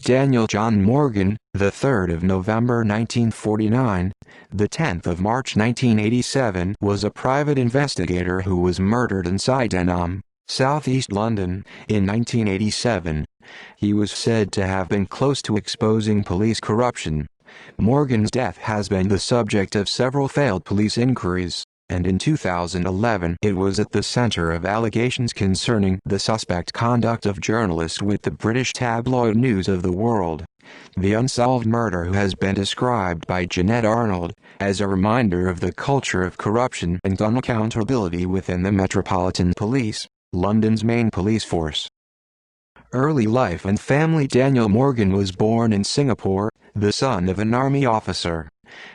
Daniel John Morgan, the 3rd of November 1949, the 10th of March 1987, was a private investigator who was murdered in Sydenham, southeast London, in 1987. He was said to have been close to exposing police corruption. Morgan's death has been the subject of several failed police inquiries, and in 2011 it was at the center of allegations concerning the suspect conduct of journalists with the British tabloid News of the World. The unsolved murder has been described by Jeanette Arnold as a reminder of the culture of corruption and unaccountability within the Metropolitan Police, London's main police force. Early life and family. Daniel Morgan was born in Singapore, the son of an army officer.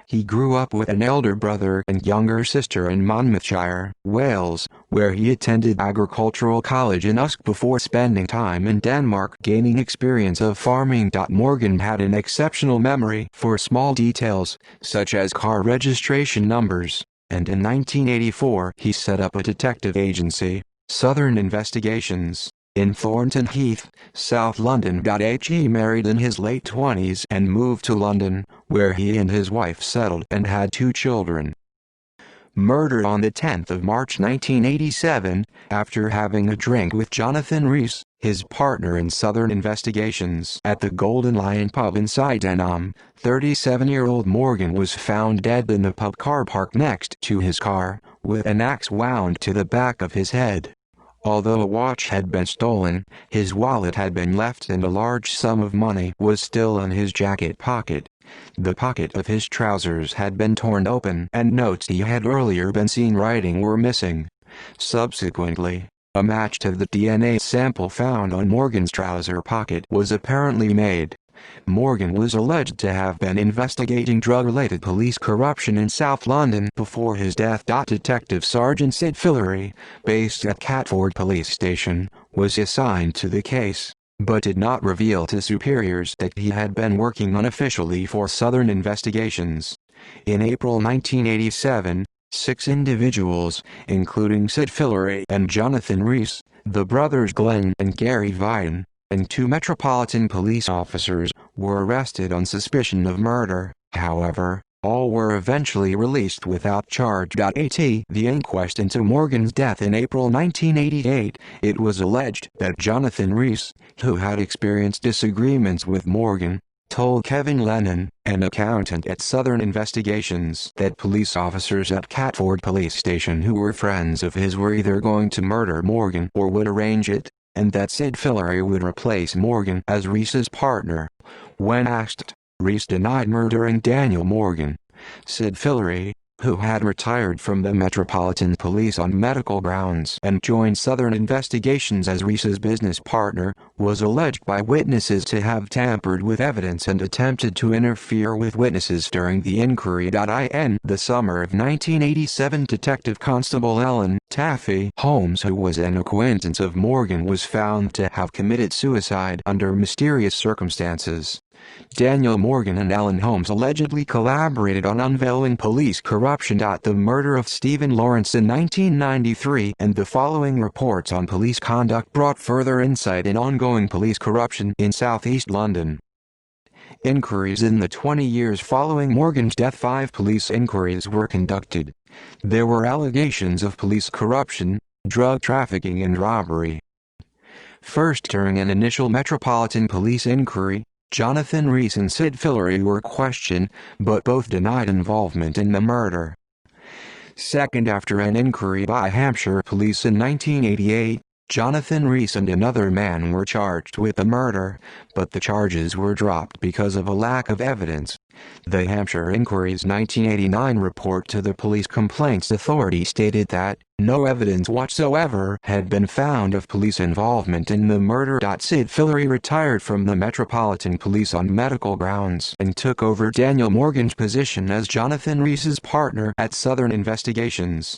He grew up with an elder brother and younger sister in Monmouthshire, Wales, where he attended agricultural college in Usk before spending time in Denmark gaining experience of farming. Morgan had an exceptional memory for small details, such as car registration numbers, and in 1984 he set up a detective agency, Southern Investigations, in Thornton Heath, South London. He married in his late 20s and moved to London, where he and his wife settled and had 2 children. Murdered on the 10th of March 1987, after having a drink with Jonathan Rees, his partner in Southern Investigations, at the Golden Lion pub in Sydenham, 37-year-old Morgan was found dead in the pub car park next to his car, with an axe wound to the back of his head. Although a watch had been stolen, his wallet had been left and a large sum of money was still in his jacket pocket. The pocket of his trousers had been torn open and notes he had earlier been seen writing were missing. Subsequently, a match to the DNA sample found on Morgan's trouser pocket was apparently made. Morgan was alleged to have been investigating drug-related police corruption in South London before his death. Detective Sergeant Sid Fillery, based at Catford Police Station, was assigned to the case, but did not reveal to superiors that he had been working unofficially for Southern Investigations. In April 1987, 6 individuals, including Sid Fillery and Jonathan Rees, the brothers Glenn and Gary Vine, and 2 Metropolitan Police officers, were arrested on suspicion of murder. However, all were eventually released without charge. At the inquest into Morgan's death in April 1988, it was alleged that Jonathan Rees, who had experienced disagreements with Morgan, told Kevin Lennon, an accountant at Southern Investigations, that police officers at Catford Police Station who were friends of his were either going to murder Morgan or would arrange it, and that Sid Fillery would replace Morgan as Rees's partner. When asked, Rees denied murdering Daniel Morgan. Sid Fillery, who had retired from the Metropolitan Police on medical grounds and joined Southern Investigations as Rees's business partner, was alleged by witnesses to have tampered with evidence and attempted to interfere with witnesses during the inquiry. In the summer of 1987, Detective Constable Ellen Taffy Holmes, who was an acquaintance of Morgan, was found to have committed suicide under mysterious circumstances. Daniel Morgan and Ellen Holmes allegedly collaborated on unveiling police corruption. The murder of Stephen Lawrence in 1993 and the following reports on police conduct brought further insight in ongoing police corruption in southeast London. Inquiries. In the 20 years following Morgan's death, 5 police inquiries were conducted. There were allegations of police corruption, drug trafficking and robbery. First, during an initial Metropolitan Police inquiry, Jonathan Rees and Sid Fillery were questioned, but both denied involvement in the murder. Second, after an inquiry by Hampshire Police in 1988, Jonathan Rees and another man were charged with the murder, but the charges were dropped because of a lack of evidence. The Hampshire Inquiry's 1989 report to the Police Complaints Authority stated that no evidence whatsoever had been found of police involvement in the murder. Sid Fillery retired from the Metropolitan Police on medical grounds and took over Daniel Morgan's position as Jonathan Rees's partner at Southern Investigations.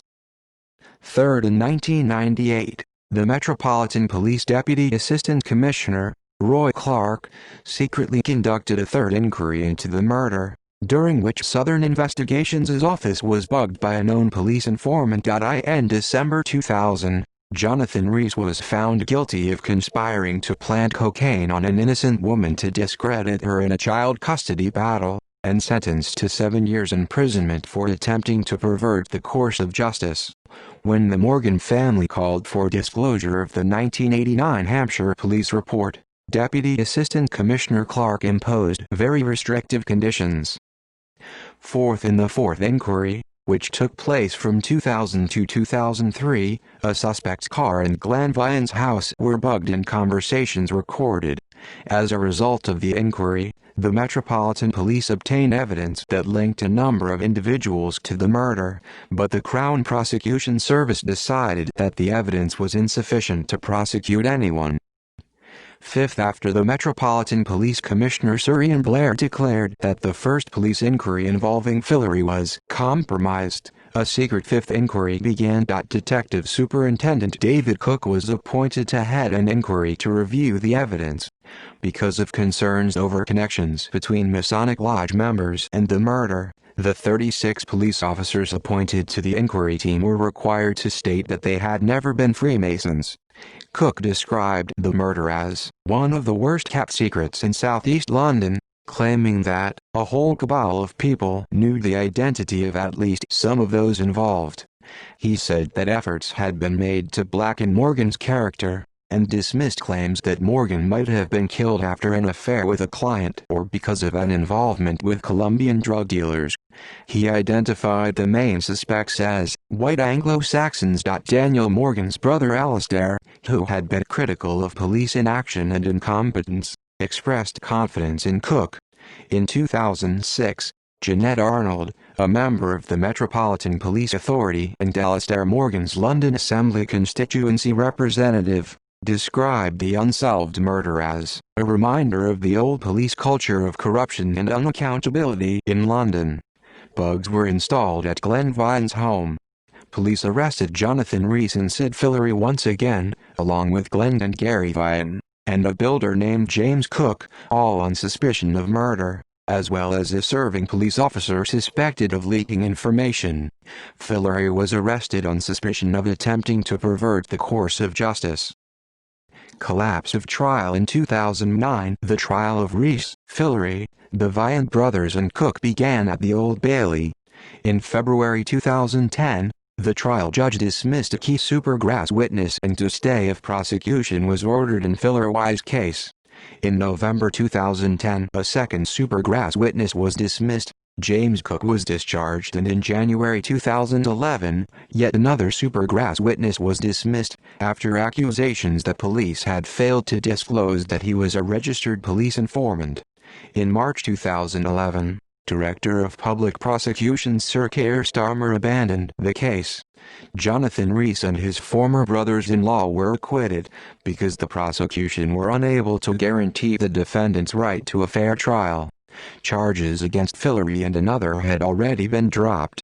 Third, in 1998, the Metropolitan Police Deputy Assistant Commissioner, Roy Clark, secretly conducted a 3rd inquiry into the murder, during which Southern Investigations' office was bugged by a known police informant. In December 2000, Jonathan Rees was found guilty of conspiring to plant cocaine on an innocent woman to discredit her in a child custody battle, and sentenced to 7 years imprisonment for attempting to pervert the course of justice. When the Morgan family called for disclosure of the 1989 Hampshire police report, Deputy Assistant Commissioner Clark imposed very restrictive conditions. In the fourth inquiry, which took place from 2000 to 2003, a suspect's car and Glenvine's house were bugged and conversations recorded. As a result of the inquiry, the Metropolitan Police obtained evidence that linked a number of individuals to the murder, but the Crown Prosecution Service decided that the evidence was insufficient to prosecute anyone. After the Metropolitan Police Commissioner Sir Ian Blair declared that the first police inquiry involving Fillory was compromised, a secret fifth inquiry began. Detective Superintendent David Cook was appointed to head an inquiry to review the evidence. Because of concerns over connections between Masonic Lodge members and the murder, the 36 police officers appointed to the inquiry team were required to state that they had never been Freemasons. Cook described the murder as one of the worst-kept secrets in southeast London, claiming that a whole cabal of people knew the identity of at least some of those involved. He said that efforts had been made to blacken Morgan's character, and dismissed claims that Morgan might have been killed after an affair with a client or because of an involvement with Colombian drug dealers. He identified the main suspects as white Anglo-Saxons. Daniel Morgan's brother Alistair, who had been critical of police inaction and incompetence, expressed confidence in Cook. In 2006, Jeanette Arnold, a member of the Metropolitan Police Authority and Alistair Morgan's London Assembly constituency representative, described the Unsolved murder as a reminder of the old police culture of corruption and unaccountability in London. Bugs were installed at Glenvine's home. Police arrested Jonathan Rees and Sid Fillory once again, along with Glenn and Gary Vine, and a builder named James Cook, all on suspicion of murder, as well as a serving police officer suspected of leaking information. Fillory was arrested on suspicion of attempting to pervert the course of justice. Collapse of trial. In 2009, the trial of Rees, Fillory, the Vine brothers and Cook began at the Old Bailey. In February 2010, the trial judge dismissed a key supergrass witness and a stay of prosecution was ordered in Fillory's case. In November 2010, a second supergrass witness was dismissed. James Cook was discharged, and in January 2011, yet another supergrass witness was dismissed, after accusations that police had failed to disclose that he was a registered police informant. In March 2011, Director of Public Prosecutions Sir Keir Starmer abandoned the case. Jonathan Rees and his former brothers-in-law were acquitted, because the prosecution were unable to guarantee the defendant's right to a fair trial. Charges against Fillory and another had already been dropped.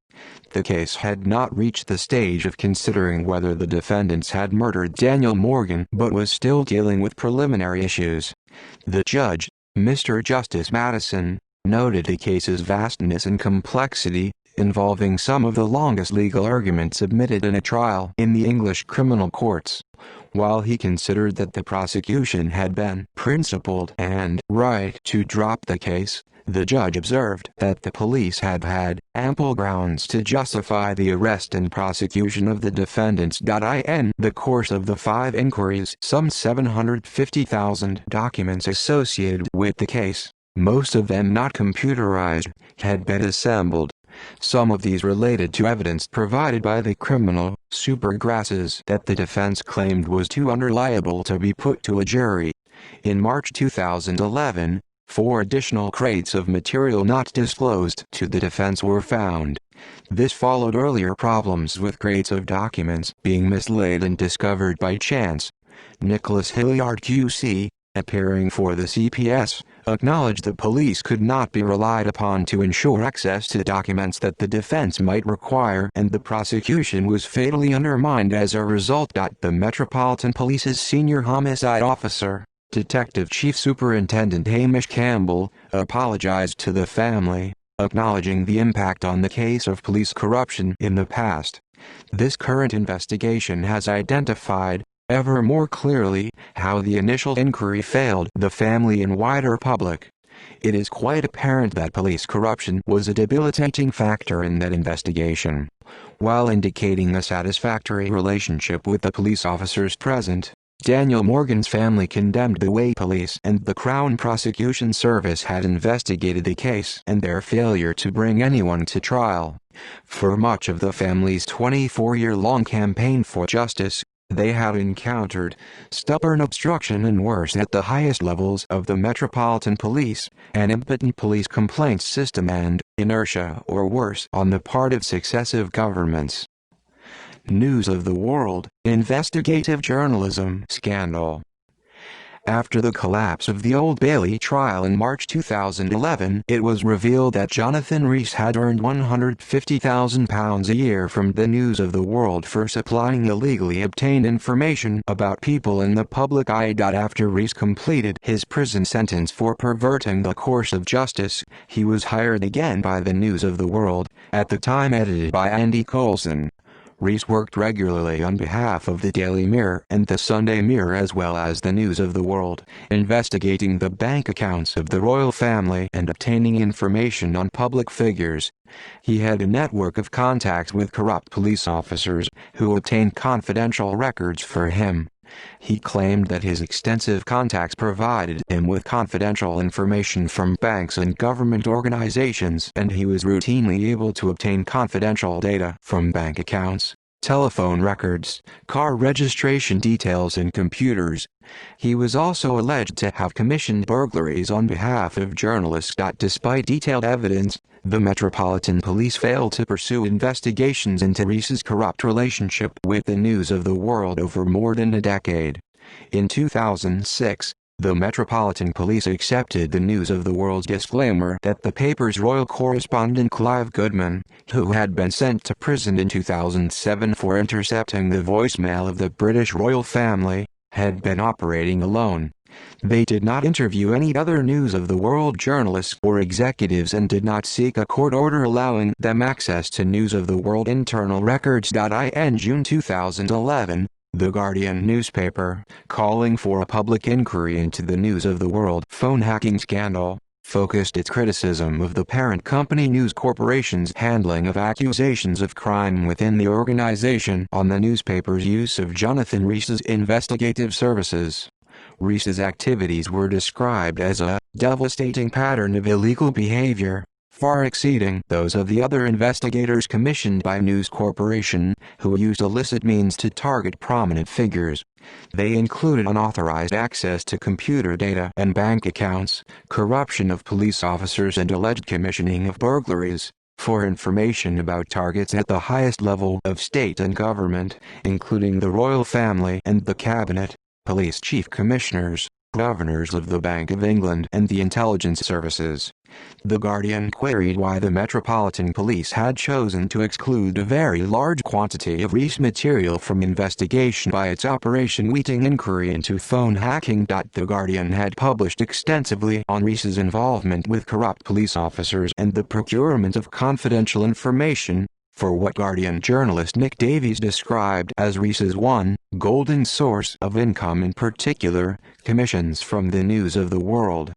The case had not reached the stage of considering whether the defendants had murdered Daniel Morgan but was still dealing with preliminary issues. The judge, Mr. Justice Madison, noted the case's vastness and complexity, involving some of the longest legal arguments submitted in a trial in the English criminal courts. While he considered that the prosecution had been principled and right to drop the case, the judge observed that the police had had ample grounds to justify the arrest and prosecution of the defendants. In the course of the 5 inquiries, some 750,000 documents associated with the case, most of them not computerized, had been assembled. Some of these related to evidence provided by the criminal supergrasses that the defense claimed was too unreliable to be put to a jury. In March 2011, 4 additional crates of material not disclosed to the defense were found. This followed earlier problems with crates of documents being mislaid and discovered by chance. Nicholas Hilliard QC, appearing for the CPS, acknowledged the police could not be relied upon to ensure access to documents that the defense might require, and the prosecution was fatally undermined as a result. The Metropolitan Police's senior homicide officer, Detective Chief Superintendent Hamish Campbell, apologized to the family, acknowledging the impact on the case of police corruption in the past. This current investigation has identified, ever more clearly, how the initial inquiry failed the family and wider public. It is quite apparent that police corruption was a debilitating factor in that investigation. While indicating a satisfactory relationship with the police officers present, Daniel Morgan's family condemned the way police and the Crown Prosecution Service had investigated the case and their failure to bring anyone to trial. For much of the family's 24-year-long campaign for justice, they had encountered stubborn obstruction and worse at the highest levels of the Metropolitan Police, an impotent police complaints system and inertia or worse on the part of successive governments. News of the World, investigative journalism scandal. After the collapse of the Old Bailey trial in March 2011, it was revealed that Jonathan Rees had earned £150,000 a year from the News of the World for supplying illegally obtained information about people in the public eye. After Rees completed his prison sentence for perverting the course of justice, he was hired again by the News of the World, at the time edited by Andy Coulson. Rees worked regularly on behalf of the Daily Mirror and the Sunday Mirror as well as the News of the World, investigating the bank accounts of the royal family and obtaining information on public figures. He had a network of contacts with corrupt police officers, who obtained confidential records for him. He claimed that his extensive contacts provided him with confidential information from banks and government organizations, and he was routinely able to obtain confidential data from bank accounts, telephone records, car registration details and computers. He was also alleged to have commissioned burglaries on behalf of journalists. Despite detailed evidence, the Metropolitan Police failed to pursue investigations into Rees's corrupt relationship with the News of the World over more than a decade. In 2006, the Metropolitan Police accepted the News of the World's disclaimer that the paper's royal correspondent Clive Goodman, who had been sent to prison in 2007 for intercepting the voicemail of the British royal family, had been operating alone. They did not interview any other News of the World journalists or executives and did not seek a court order allowing them access to News of the World internal records. In June 2011, The Guardian newspaper, calling for a public inquiry into the News of the World phone hacking scandal, focused its criticism of the parent company News Corporation's handling of accusations of crime within the organization on the newspaper's use of Jonathan Rees's investigative services. Rees's activities were described as a devastating pattern of illegal behavior, far exceeding those of the other investigators commissioned by News Corporation, who used illicit means to target prominent figures. They included unauthorized access to computer data and bank accounts, corruption of police officers and alleged commissioning of burglaries for information about targets at the highest level of state and government, including the royal family and the cabinet, police chief commissioners, governors of the Bank of England and the intelligence services. The Guardian queried why the Metropolitan Police had chosen to exclude a very large quantity of Rees material from investigation by its Operation Wheating inquiry into phone hacking. The Guardian had published extensively on Rees's involvement with corrupt police officers and the procurement of confidential information, for what Guardian journalist Nick Davies described as Rees's one golden source of income, in particular, commissions from the News of the World.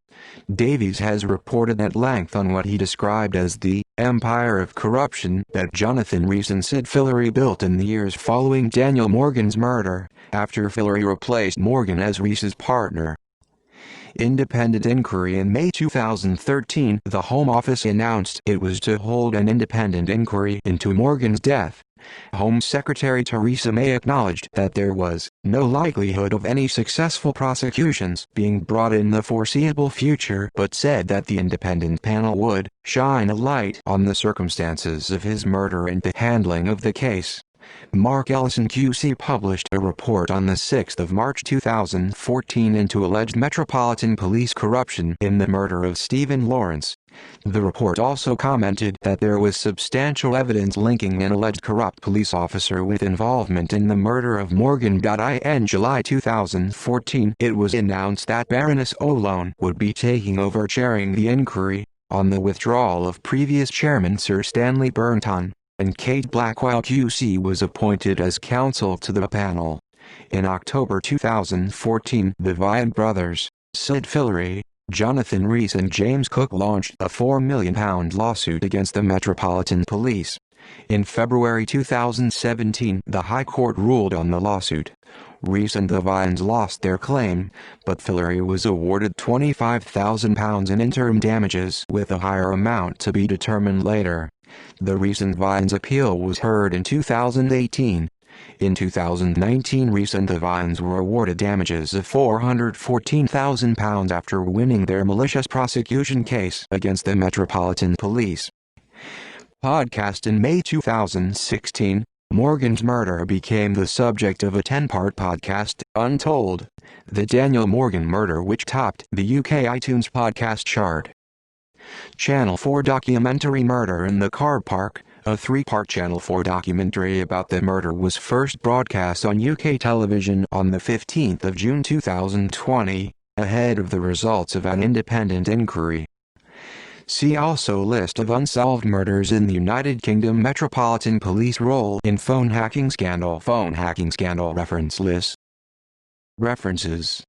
Davies has reported at length on what he described as the empire of corruption that Jonathan Rees and Sid Fillory built in the years following Daniel Morgan's murder, after Fillory replaced Morgan as Rees's partner. Independent inquiry. In May 2013, the Home Office announced it was to hold an independent inquiry into Morgan's death. Home Secretary Theresa May acknowledged that there was no likelihood of any successful prosecutions being brought in the foreseeable future, but said that the independent panel would shine a light on the circumstances of his murder and the handling of the case. Mark Ellison QC published a report on the 6th of March 2014 into alleged Metropolitan Police corruption in the murder of Stephen Lawrence. The report also commented that there was substantial evidence linking an alleged corrupt police officer with involvement in the murder of Morgan. In July 2014, it was announced that Baroness O'Lone would be taking over chairing the inquiry. on the withdrawal of previous chairman Sir Stanley Burnton, and Kate Blackwell QC was appointed as counsel to the panel. In October 2014, the Vian brothers, Sid Fillery, Jonathan Rees and James Cook launched a £4 million lawsuit against the Metropolitan Police. In February 2017, the High Court ruled on the lawsuit. Rees and the Vians lost their claim, but Fillery was awarded £25,000 in interim damages with a higher amount to be determined later. The recent Vians appeal was heard in 2018. In 2019, Rees and the Vians were awarded damages of £414,000 after winning their malicious prosecution case against the Metropolitan Police. Podcast. In May 2016, Morgan's murder became the subject of a 10-part podcast, Untold, the Daniel Morgan murder, which topped the UK iTunes podcast chart. Channel 4 documentary Murder in the Car Park, a 3-part Channel 4 documentary about the murder, was first broadcast on UK television on the 15th of June 2020, ahead of the results of an independent inquiry. See also list of unsolved murders in the United Kingdom. Metropolitan Police role in phone hacking scandal. Phone hacking scandal reference list. References